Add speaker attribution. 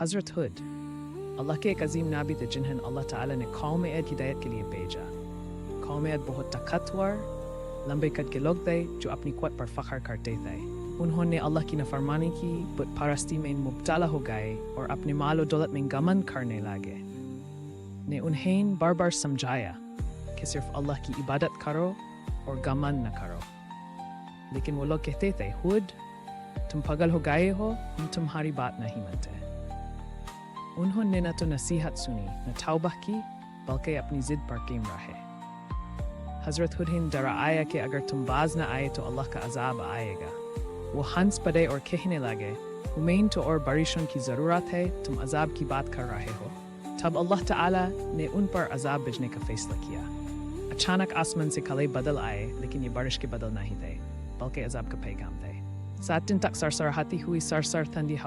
Speaker 1: حضرت ہڈ اللہ کے ایک عظیم نبی تھے جنہیں اللہ تعالیٰ نے قوم عید ہدایت کے لیے بھیجا۔ قوم عید بہت طاقتور لمبے قد کے لوگ تھے جو اپنی قوت پر فخر کرتے تھے۔ انہوں نے اللہ کی نافرمانی کی، بت پرستی میں مبتلا ہو گئے اور اپنے مال و دولت میں گمن کرنے لگے۔ نے انہیں بار بار سمجھایا کہ صرف اللہ کی عبادت کرو اور گمن نہ کرو، لیکن وہ لوگ کہتے تھے ہڈ تم پاگل ہو گئے ہو، ہم تمہاری بات نہیں مانتے۔ انہوں نے نہ تو نصیحت سنی نہ توبہ کی، بلکہ اپنی ضد پر قائم رہے۔ حضرت ہڈ نے ڈرایا کہ اگر تم باز نہ آئے تو اللہ کا عذاب آئے گا۔ وہ ہنس پڑے اور کہنے لگے ہمیں تو اور بارشوں کی ضرورت ہے، تم عذاب کی بات کر رہے ہو۔ تب اللہ تعالیٰ نے ان پر عذاب بھیجنے کا فیصلہ کیا۔ اچانک آسمان سے کالے بادل آئے، لیکن یہ بارش کے بادل نہیں تھے بلکہ عذاب کا پیغام تھے۔ 7 دن تک سرسراہتی ہوئی سرسر ٹھنڈی ہوا